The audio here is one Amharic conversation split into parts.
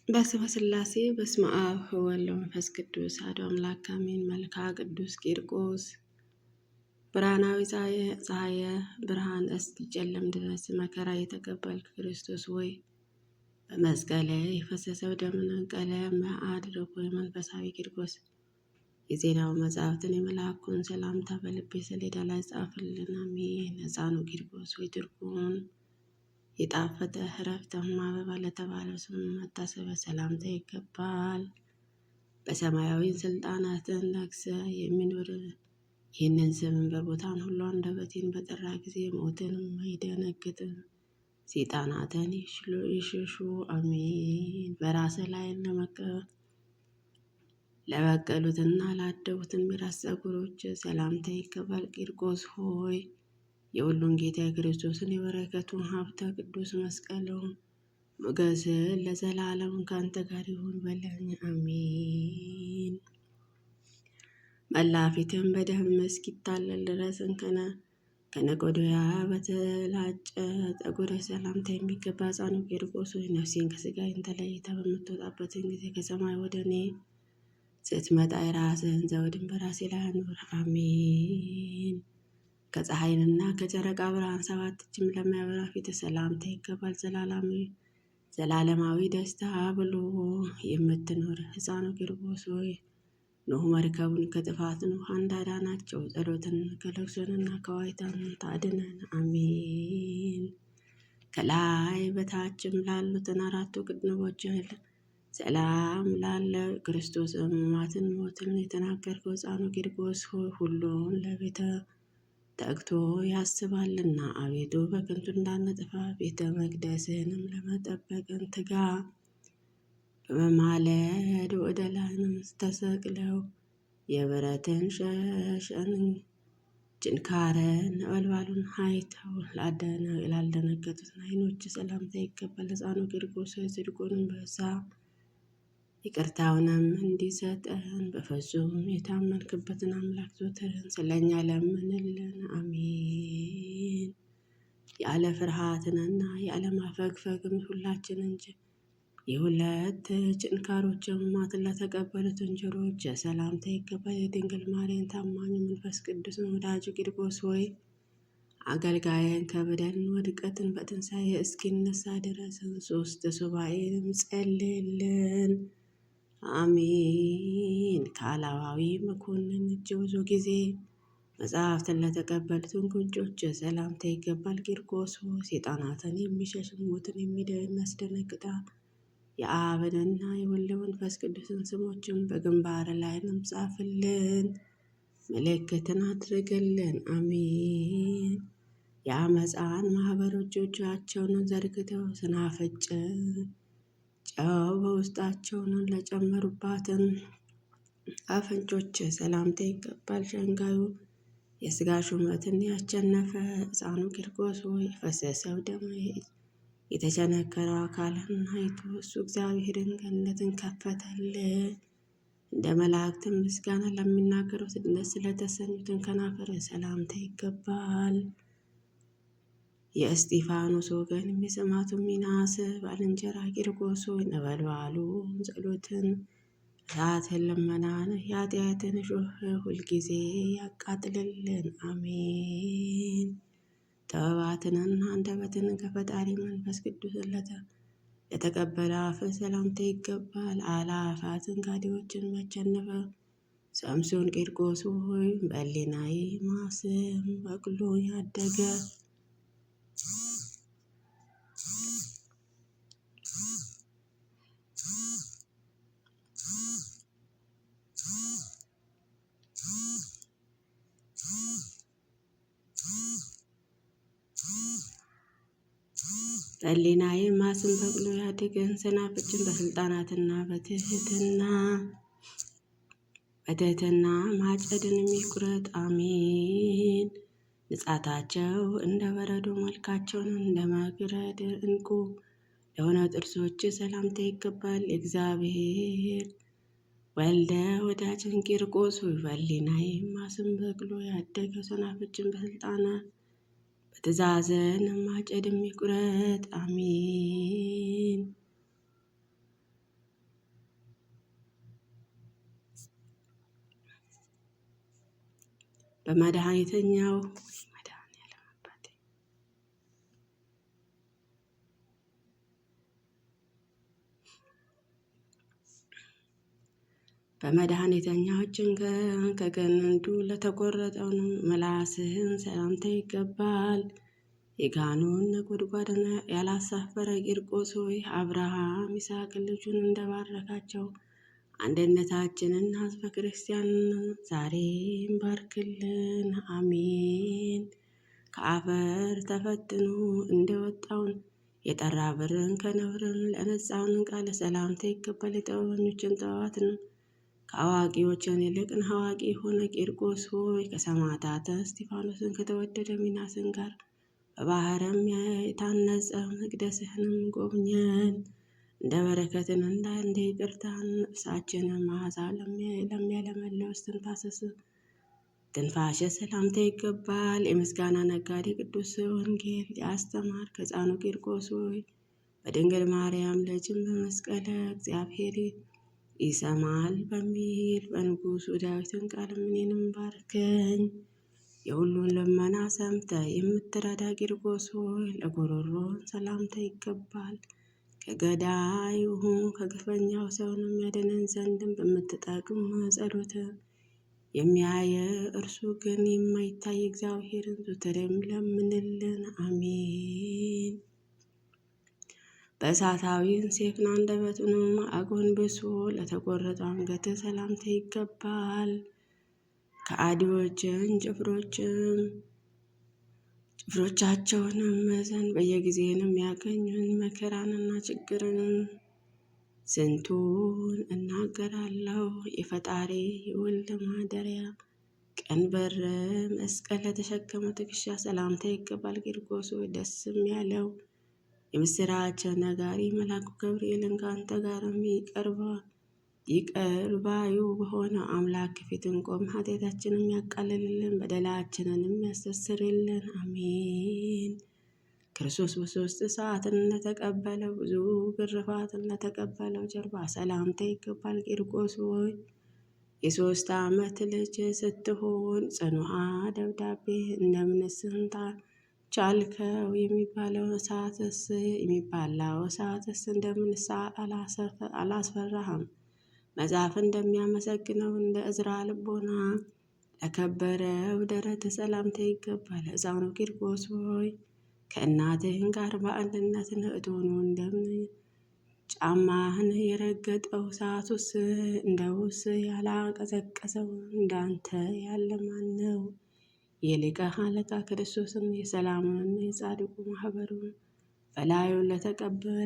በስመ ሥላሴ በስመ አብ ወወልድ ወመንፈስ ቅዱስ አሐዱ አምላክ አሜን። መልክዓ ቅዱስ ቂርቆስ ብርሃናዊ ፀሐየ ብርሃን እስኪጨልም ድረስ መከራ የተቀበልክ ክርስቶስ ሆይ በመስቀል የፈሰሰው ደምን ቀለም አድርጎ የመንፈሳዊ ቂርቆስ የዜናው መጽሐፍትን የመልአኩን ሰላምታ በልቤ ሰሌዳ ላይ ጻፍልን። አሜን። ሕፃኑ ቂርቆስ ሆይ ትርጉሙን የጣፈጠ ዕረፍተ አበባ ለተባለው ስም መታሰቢያ ሰላምታ ይገባል። በሰማያዊ ስልጣናትን ነግሰ የሚኖር ይህንን ስም በቦታን ሁሉ አንደበቴን በጠራ ጊዜ ሞትንም አይደነግጥም፣ ሰይጣናትን ይሸሹ። አሜን። በራስ ላይ ለበቀሉትና ላደጉትን የራስ ፀጉሮች ሰላምታ ይገባል። ቂርቆስ ሆይ የሁሉን ጌታ የክርስቶስን የበረከቱን ሀብተ ቅዱስ መስቀሉን ሞገስ ለዘላለም ከአንተ ጋር ይሁን በለኝ። አሜን። መላ ፊትም በደም እስኪታለል ድረስ ከነቆዶያ በተላጨ ጠጉር ሰላምታ የሚገባ ሕፃኑ ቂርቆስ ሆይ ነፍሴን ከሥጋዬን ተለይታ በምትወጣበትን ጊዜ ከሰማይ ወደ እኔ ስትመጣ የራስህን ዘውድን በራሴ ላይ አኑር። አሜን። ከፀሐይንና ከጨረቃ ብርሃን 7 እጅም ለሚያበራ ፊት ሰላምታ ይገባል። ዘላለማዊ ደስታ ብሎ የምትኖር ሕፃኑ ቂርቆስ ሆይ ኖህ መርከቡን ከጥፋት ውሃ እንዳዳናቸው ጸሎትን ከለቅሶንና ከዋይታን ታድነን። አሜን። ከላይ በታችም ላሉትን 4ቱ ቅንድቦች ሰላም ላለ ክርስቶስ ሕማማትን ሞትን የተናገርከው ሕፃኑ ቂርቆስ ሆይ ሁሉን ለቤተ ተግቶ ያስባልና አቤቱ በከንቱ እንዳንጠፋ ቤተ መቅደስህንም ለመጠበቅን ትጋ። በመማለድ ወደ ላይም ተሰቅለው የብረትን ሸሸን ጭንካረን ነበልባሉን አይተው ላልደነገጡትን ዓይኖች ሰላምታ ይገባል። ሕፃኑ ቂርቆስ ጽድቁንም በዛ ይቅርታውንም እንዲሰጠን በፍጹም የታመንክበትን አምላክ ዘወትርን ስለኛ ለምንልን። አሜን። ያለ ፍርሃትንና ያለ ማፈግፈግም ሁላችን እንጂ የሁለት ጭንካሮች ሕማማትን ለተቀበሉትን ጆሮዎች ሰላምታ ይገባል። የድንግል ማርያም ታማኝ መንፈስ ቅዱስን ወዳጅ ቂርቆስ ሆይ አገልጋይን ከበደልን ውድቀትን በትንሣኤ እስኪነሳ ድረስ 3 ሱባዔንም ጸልይልን። አሜን። ከአላዋዊ መኮንን እጅ ብዙ ጊዜ መጽሐፍትን ለተቀበሉትን ጉንጮች ሰላምታ ይገባል። ቂርቆስ ሆይ ሰይጣናትን የሚሸሽ ሞትን የሚያስደነግጣ የአብንና የወልድ መንፈስ ቅዱስን ስሞችን በግንባር ላይንም ጻፍልን፣ ምልክትን አድርግልን። አሜን። የአመፃን ማህበሮች እጆቻቸውን ዘርግተው ስናፍጭ ጨው በውስጣቸውን ለጨመሩባትን አፍንጮች ሰላምታ ይገባል። ሸንጋዩ የሥጋ ሹመትን ያሸነፈ ሕፃኑ ቂርቆስ ሆይ የፈሰሰው ደም የተቸነከረው አካልን አይቶ እሱ እግዚአብሔርን ገነትን ከፈተልን። እንደ መላእክትን ምስጋና ለሚናገሩት ደስ ስለተሰኙትን ከናፈር ሰላምታ ይገባል። የእስጢፋኖስ ወገን የሰማዕቱ ሚናስ ባልንጀራ ቂርቆስ ሆይ ነበልባሉ ጸሎትን እሳትን ልመናን የኃጢአትን እሾህ ሁልጊዜ ያቃጥልልን። አሜን። ጥበባትንና አንደበትን ከፈጣሪ መንፈስ ቅዱስን ለተቀበለ አፍ ሰላምታ ይገባል። አእላፋትን ጋዴዎችን መቸነፈ ሳምሶን ቂርቆስ ሆይ በሕሊናዬ ማስም በቅሎ ያደገ በሕሊናዬ ማስም በቅሎ ያደገን ሰናፍጭን በስልጣናትና በትህትና ማጨድን የሚቁረጥ። አሜን። ንጻታቸው እንደ በረዶ መልካቸውን እንደ መግረድ ዕንቁ ለሆነ ጥርሶች ሰላምታ ይገባል። እግዚአብሔር ወልደ ወዳጅን ቂርቆስ ሆይ በሕሊናዬ ማስም በቅሎ ያደገ ሰናፍጭን በትእዛዝን ማጨድ የሚቁረጥ። አሜን። በመድኃኒተኛው በመድኃኒተኛዎችን ከገንዱ ለተቆረጠውን ምላስህን ሰላምታ ይገባል። የጋኑን ነጎድጓድን ያላሳፈረ ቂርቆስ ሆይ አብርሃም ይስሐቅን ልጁን እንደባረካቸው አንድነታችንን ሕዝበ ክርስቲያንን ዛሬም ባርክልን፣ አሜን። ከአፈር ተፈትኖ እንደወጣውን የጠራ ብርን ከነብርን ለነጻውን ቃለ ሰላምታ ይገባል። የጥበበኞችን ጥበባትን ከአዋቂዎችን ይልቅን አዋቂ የሆነ ቂርቆስ ሆይ ከሰማዕታት እስጢፋኖስን ከተወደደ ሚናስን ጋር በባህረም የታነጸ መቅደስህንም ጎብኘን። እንደ በረከትን እንደ ይቅርታን ነፍሳችንን መዓዛ ለሚያለመለው ትንፋሽ ሰላምታ ይገባል። የምስጋና ነጋዴ ቅዱስ ወንጌል ያስተማር ከሕፃኑ ቂርቆስ ሆይ በድንግል ማርያም ልጅም በመስቀለ እግዚአብሔር ይሰማል በሚል በንጉሱ ዳዊትን ቃል እኔንም ባርከኝ። የሁሉን ልመና ሰምተ የምትረዳ ቂርቆስ ሆይ ለጉሮሮን ሰላምታ ይገባል። ከገዳዩ ከግፈኛው ሰውን የሚያድነን ዘንድም በምትጠቅም ጸሎት የሚያየ እርሱ ግን የማይታይ እግዚአብሔርን ዘወትርም ለምንልን፣ አሜን። በእሳታዊን ሴፍን አንደበቱንም አጎንብሶ ለተቆረጠ አንገት ሰላምታ ይገባል። ከአዲዎችን ጭፍሮቻቸውንም መዘን በየጊዜንም ያገኙን መከራንና ችግርን ስንቱን እናገራለሁ። የፈጣሪ የወልድ ማደሪያ ቀንበር መስቀል ለተሸከመ ትከሻ ሰላምታ ይገባል። ቂርቆስ ደስም ያለው የምስራች ነጋሪ መልአኩ ገብርኤልን ከአንተ ጋርም ይቅር ባዩ በሆነ አምላክ ፊት እንቆም፣ ኃጢአታችንም ያቃልልልን፣ በደላችንንም ያስተሰርይልን፣ አሜን። ክርስቶስ በሦስት ሰዓትን ለተቀበለው ብዙ ግርፋትን ለተቀበለው ጀርባ ሰላምታ ይገባል። ቂርቆስ ሆይ የ3 ዓመት ልጅ ስትሆን ጽኑዓ ደብዳቤ እንደምንስንታ ቻልከው የሚባላው እሳትስ እንደምንሳ አላስፈራህም። መጽሐፍ እንደሚያመሰግነው እንደ እዝራ ልቦና ለከበረው ደረት ሰላምታ ይገባል። ሕፃኑ ቂርቆስ ሆይ ከእናትህን ጋር በአንድነት እቶኑ እንደምን ጫማህን የረገጠው እሳቱስ እንደውስ ያላቀዘቀዘው እንዳንተ ያለ ማን ነው? የሊቀ አለቃ ክርስቶስን የሰላሙንና የጻድቁ ማህበሩን በላዩን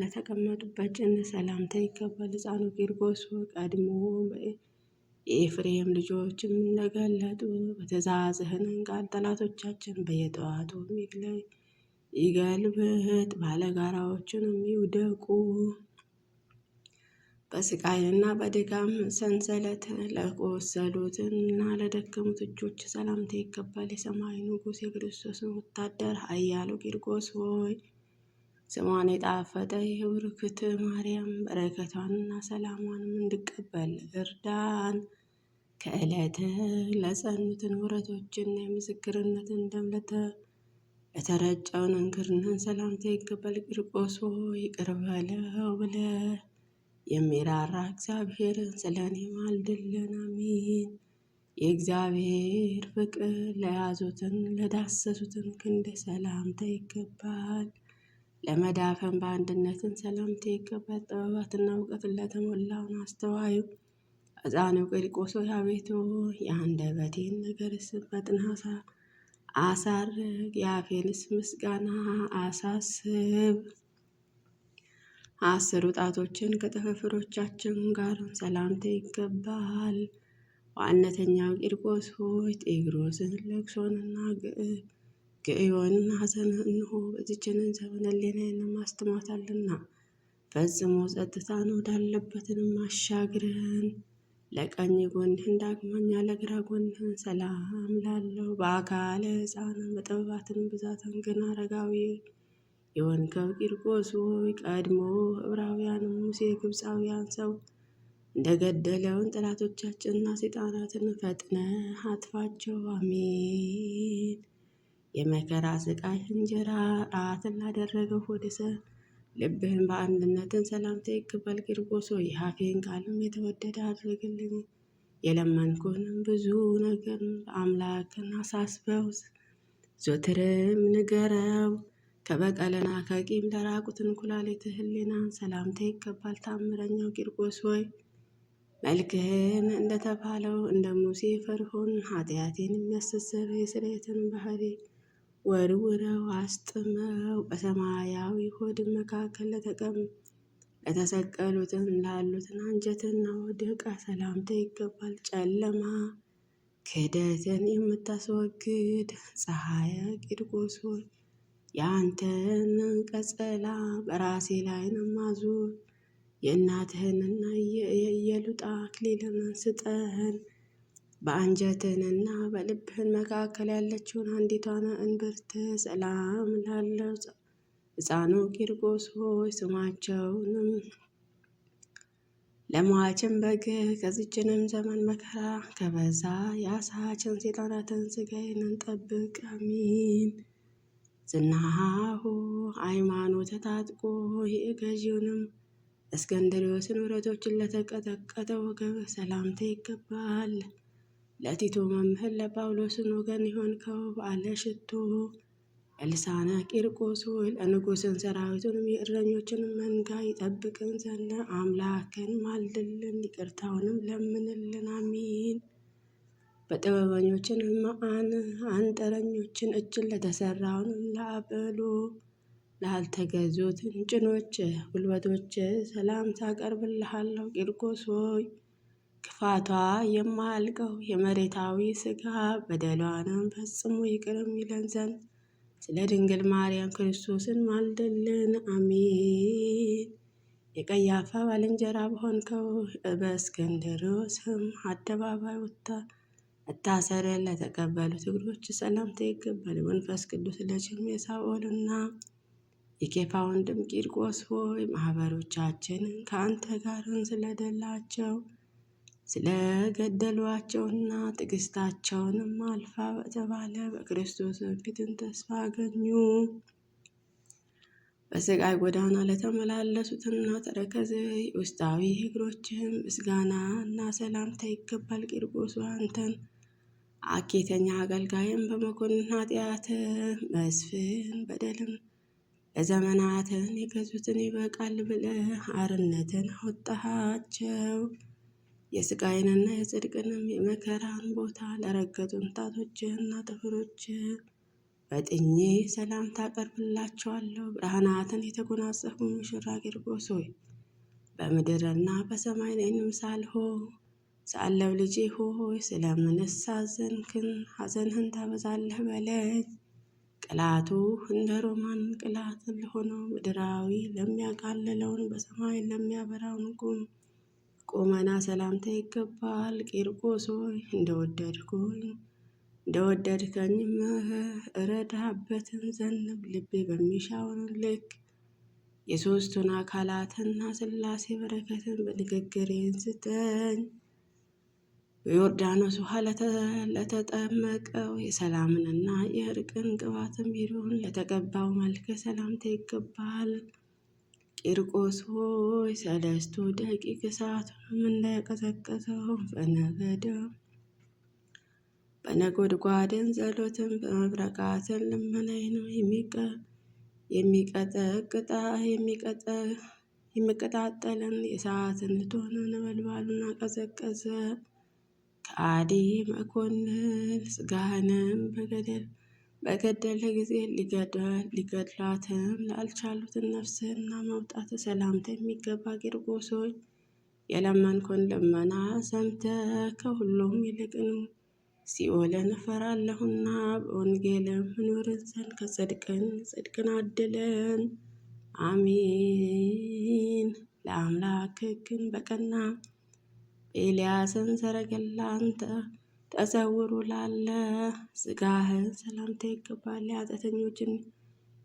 ለተቀመጡበት ጭን ሰላምታ ይገባል። ሕፃኑ ቂርቆስ ቀድሞ የኤፍሬም ልጆችም እንደገለጡ በትእዛዝህን ቃል ጠላቶቻችን በየጠዋቱ ይገልብጥ፣ ባለጋራዎችንም ይውደቁ። በስቃይና በድካም ሰንሰለት ለቆሰሉትና ለደከሙት እጆች ሰላምታ ይገባል። የሰማይ ንጉሥ የክርስቶስን ወታደር ኃያሉ ቂርቆስ ሆይ ስሟን የጣፈጠ የብርክት ማርያም በረከቷንና ሰላሟንም እንድቀበል እርዳን። ከዕለት ለጸኑትን ወረቶችና የምስክርነትን ደም ለተረጨውን እንክርንን ሰላምታ ይገባል። ቂርቆስ ሆይ ይቅር በለው ብለህ የሚራራ እግዚአብሔርን ስለ እኔ ማልድልን፣ አሜን። የእግዚአብሔር ፍቅር ለያዙትን ለዳሰሱትን ክንድ ሰላምታ ይገባል። ለመዳፈን በአንድነትን ሰላምታ ይገባል። ጥበባትና እውቀትን ለተሞላውን አስተዋዩ ሕፃኑ ቂርቆስ ሆይ አቤቱ የአንደበቴን ነገር በጥናት አሳርግ፣ የአፌንስ ምስጋና አሳስብ። 10 ጣቶችን ከጥፍሮቻችን ጋር ሰላምታ ይገባል። ዋነተኛው ቂርቆስ ሆይ ጤግሮስን ለቅሶንና ግዕዮንን ሐዘንን እንሆ በዚችንን ዘመን ሕሊናዬን ማስተማታልና ፈጽሞ ጸጥታን ወዳለበትንም አሻግረን። ለቀኝ ጎንህን ዳግመኛ ለግራ ጎንህን ሰላም ላለው በአካለ ሕፃንን በጥበባትን ብዛትን ግን አረጋዊ የወንከው ቂርቆስ ሆይ ቀድሞ ዕብራውያን ሙሴ ግብፃውያን ሰው እንደገደለውን ጠላቶቻችንና ሰይጣናትን ፈጥነህ አጥፋቸው። አሜን። የመከራ ስቃይ እንጀራ ራትን ላደረገው ሆድሰ ልብህን በአንድነትን ሰላምታ ይገባል። ቂርቆስ ሆይ የአፌን ቃልም የተወደደ አድርግልኝ። የለመንኩንም ብዙ ነገር በአምላክን አሳስበው ዘወትርም ንገረው። ከበቀልና ከቂም ለራቁትን ኩላሊት ህሊናን ሰላምታ ይገባል። ታምረኛው ቂርቆስ ሆይ መልክህን እንደተባለው እንደ ሙሴ ፈርዖን ኃጢአቴን የሚያስተስር የስርየትን ባህሪ ወርውረው አስጥመው በሰማያዊ ሆድ መካከል ለተሰቀሉትን ላሉትን አንጀትና ሆድ ዕቃ ሰላምታ ይገባል። ጨለማ ክህደትን የምታስወግድ ፀሐየ ቂርቆስ ሆይ የአንተን ቀጸላ በራሴ ላይ ነው ማዞር። የእናትህንና የሉጣ አክሊልን ስጠን። በአንጀትህንና በልብህን መካከል ያለችውን አንዲቷን እንብርት ሰላም ላለው ሕፃኑ ቂርቆስ ሆይ ስማቸውንም ለሟችን በግ ከዚችንም ዘመን መከራ ከበዛ የአሳችን ሰይጣናትን ስጋዬንን ጠብቅ። አሚን። ዝናሁ ሃይማኖት ታጥቆ የገዢውንም እስክንድርዮስን ውረቶችን ለተቀጠቀጠ ወገብ ሰላምታ ይገባል። ለቲቶ መምህር ለጳውሎስን ወገን የሆንከው ባለ ሽቱ ልሳነ ቂርቆስ ሆይ ለንጉሥን ሰራዊቱንም የእረኞችንም መንጋ ይጠብቅን ዘንድ አምላክን ማልድልን፣ ይቅርታውንም ለምንልን። አሚን። በጥበበኞችንም አንጥረኞችን እጅን ለተሰራውን ለአበሉ ላልተገዙትን ጭኖች ጉልበቶች ሰላምታ አቀርብልሃለሁ። ቂርቆስ ሆይ ክፋቷ የማያልቀው የመሬታዊ ስጋ በደሏንም ፈጽሞ ይቅርም ይለን ዘንድ ስለ ድንግል ማርያም ክርስቶስን ማልድልን። አሜን። የቀያፋ ባልንጀራ በሆንከው በእስክንድርዮስም አደባባይ መታሰርን ለተቀበሉት እግሮች ሰላምታ ይገባል። መንፈስ ቅዱስ ልጅም የሳኦልና የኬፋ ወንድም ቂርቆስ ሆይ ማህበሮቻችንን ከአንተ ጋርን ስለደላቸው ስለገደሏቸውና ትዕግስታቸውንም አልፋ በተባለ በክርስቶስ ፊትን ተስፋ አገኙ። በስቃይ ጎዳና ለተመላለሱትና ተረከዝ ውስጣዊ እግሮችም ምስጋና እና ሰላምታ ይገባል። ቂርቆስ አንተን አኬተኛ አገልጋይም በመኮንን ኃጢአት መስፍን በደልም ለዘመናትን የገዙትን ይበቃል ብለህ አርነትን አወጣሃቸው። የስቃይንና የጽድቅንም የመከራን ቦታ ለረገጡን ጣቶችህና ጥፍሮች በጥኜ ሰላምታ አቀርብላቸዋለሁ። ብርሃናትን የተጎናጸፉ ሙሽራ ቂርቆስ ሆይ በምድርና በሰማይ ላይም ሳለሁ ልጄ ሆይ ስለምንስ ሐዘንህን ታበዛለህ በለኝ። ቅላቱ እንደ ሮማን ቅላት ለሆነው ምድራዊ ለሚያቃልለውን በሰማይ ለሚያበራውን ቁመና ሰላምታ ይገባል። ቂርቆስ ሆይ እንደወደድከኝም እረዳበትን ዘንብ ልቤ በሚሻውን ልክ የሦስቱን አካላትና ሥላሴ በረከትን በንግግሬን ስጠኝ። በዮርዳኖስ ውሃ ለተጠመቀው የሰላምንና የእርቅን ቅባትም ቢሆን ለተቀባው መልከ ሰላምታ ይገባል። ቂርቆስ ሆይ ሰለስቱ ደቂቅ እሳቱንም እንዳያቀዘቀዘው በነጎድጓድን ጸሎትን በመብረቃትን ልመናዬንም የሚቀጣጠልን የሰዓትን እቶንን ነበልባሉን አቀዘቀዘ። ከአዲ መኮንን ስጋህንም በገደለ ጊዜ ሊገድላትም ላልቻሉትን ነፍስህና መውጣት ሰላምታ የሚገባ ቂርቆስ ሆይ የለመንኩን ልመና ሰምተህ ከሁሉም ይልቅን ሲኦልን እፈራለሁና በወንጌልም እኖርን ዘንድ ጽድቅን አድለን። አሜን። ለአምላክ ግን በቀና በኤልያስን ሰረገላን ተሰውሮ ላለ ስጋህን ሰላምታ ይገባል። ኃጢአተኞችን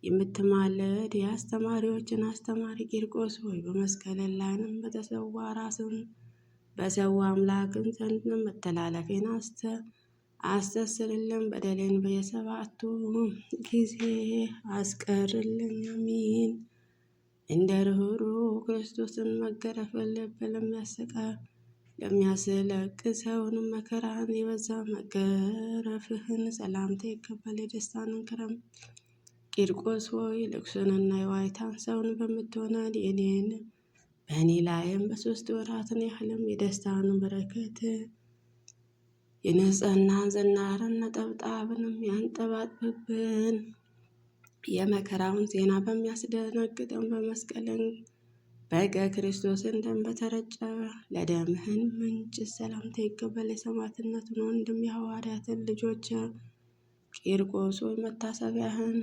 የምትማልድ የአስተማሪዎችን አስተማሪ ቂርቆስ ሆይ በመስቀል ላይንም በተሰዋ ራስን በሰው አምላክን ዘንድ መተላለፌን አስተስርልን፣ በደሌን በየሰባቱ ጊዜ አስቀርልኝ። አሜን። እንደ ርኅሩኅ ክርስቶስን መገረፍን ልብ ለሚያስለቅሰውን መከራን የበዛ መገረፍህን ሰላምታ ይገባል። የደስታንን ክረም ቂርቆስ ሆይ ልቅሶንና የዋይታን ሰውን በምትሆነ በእኔ ላይም በ3 ወራትን ያህልም የደስታን በረከት የንጽሕና ዝናርን ነጠብጣብንም ያንጠባጥብብን። የመከራውን ዜና በሚያስደነግጠን በመስቀልን በገ ክርስቶስን ደም በተረጨ ለደምህን ምንጭ ሰላምታ ይገባል። የሰማዕትነቱን ወንድም የሐዋርያትን ልጆች ቂርቆስ ሆይ መታሰቢያህን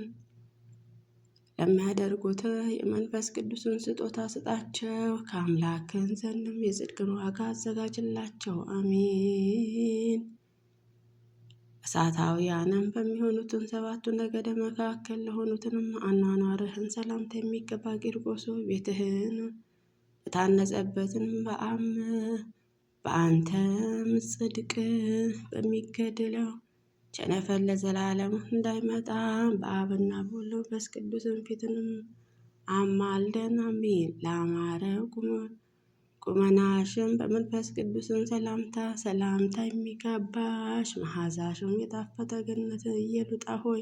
ለሚያደርጉት የመንፈስ ቅዱስን ስጦታ ስጣቸው፣ ከአምላክን ዘንድም የጽድቅን ዋጋ አዘጋጅላቸው። አሜን። እሳታውያንም በሚሆኑትን 7ቱ ነገደ መካከል ለሆኑትንም አኗኗርህን ሰላምታ የሚገባ ቂርቆስ ሆይ ቤትህን በታነጸበትን በአንተም ጽድቅ በሚገድለው ቸነፈር ለዘላለም እንዳይመጣ በአብና በወልድ በመንፈስ ቅዱስን ፊትንም አማልደን። አሜን። ለአማረ ቁመናሽም በመንፈስ ቅዱስን ሰላምታ የሚገባሽ መዓዛሽም የጣፈጠ ገነት ኢየሉጣ ሆይ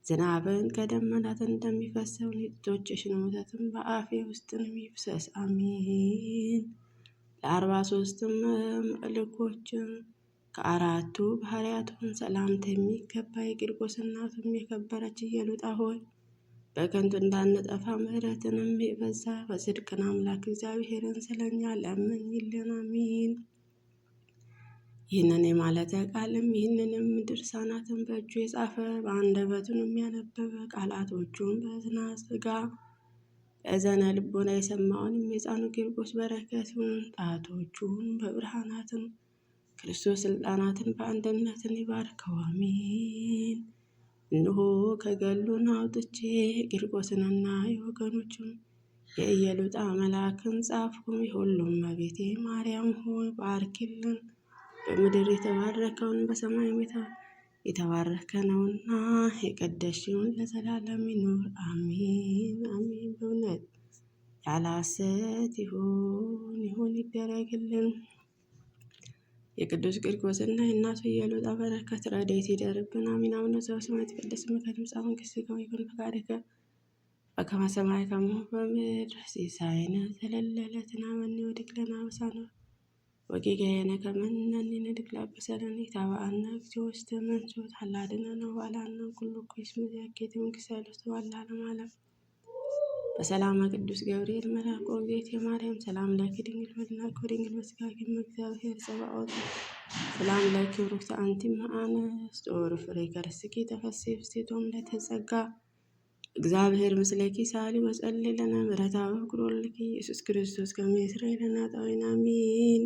ዝናብን ከደመናት እንደሚፈሰው የጡቶችሽን ወተትን በአፌ ውስጥን ይፍሰስ። አሜን። ለ43 መልኮችም ከ4ቱ ባህርያቱን ሰላምታ የሚገባ የቂርቆስ እናቱም የከበረች ኢየሉጣ ሆይ በከንቱ እንዳንጠፋ ምሕረትንም የበዛ በጽድቅን አምላክ እግዚአብሔርን ስለኛ ለምኝልን። አሜን። ይህንን የማለተ ቃልም ይህንንም ድርሳናትን በእጁ የጻፈ በአንደበቱን የሚያነበበ ቃላቶቹን በዝና ሥጋ በእዘነ ልቦና የሰማውንም የሕፃኑ ቂርቆስ በረከቱን ጣቶቹን በብርሃናትን ክርስቶስ ስልጣናትን በአንድነትን ይባርከው። አሜን። እንሆ ከገሉን አውጥቼ ቂርቆስንና የወገኖቹን የኢየሉጣ መልአክን ጻፍኩም። የሁሉም እመቤቴ ማርያም ሆይ ባርኪልን። በምድር የተባረከውን በሰማይ የተባረከ ነውና የቀደስሽውን ለዘላለም ይኑር። አሜን አሜን። በእውነት ያለ ሐሰት ይሁን ይደረግልን። የቅዱስ ቂርቆስና የእናቱ ኢየሉጣ በረከት ረድኤት ይደርብን። አሜን። አቡነ ዘበሰማያት ይትቀደስ ስምከ ትምጻእ መንግሥትከ ወይኩን ፈቃድከ በከመ በሰማይ ከማሁ በምድር ሲሳየነ ዘለለዕለትነ ሀበነ ወኅድግ ለነ አበሳነ ወጌጋየነ ከመ ንሕነኒ ንኅድግ ለአበሳነ ኢታብአነ እግዚኦ ውስተ መንሱት አላ አድኅነነ ወባልሐነ ኩሉ ኩይስ መዚአኬ መንግሥተ ኃይለ ወለዓለመ ዓለም። በሰላመ ቅዱስ ገብርኤል መልአክ ወእግዝእትየ ማርያም ሰላም ለኪ ድንግል በድናግል ወድንግል በሥጋኪ እግዚአብሔር ጸባኦት ሰላም ለኪ ብሩክት አንቲ እምአንስት ወፍሬ ከርሥኪ ተፈሥሒ ፍሥሕት ለተጸጋ እግዚአብሔር ምስለኪ ሳሊ ወጸልይ ለነ ምሕረተ ወፍቅር ወልድኪ ኢየሱስ ክርስቶስ ከመ ይስረይ ለነ ኃጣውኢነ። አሜን።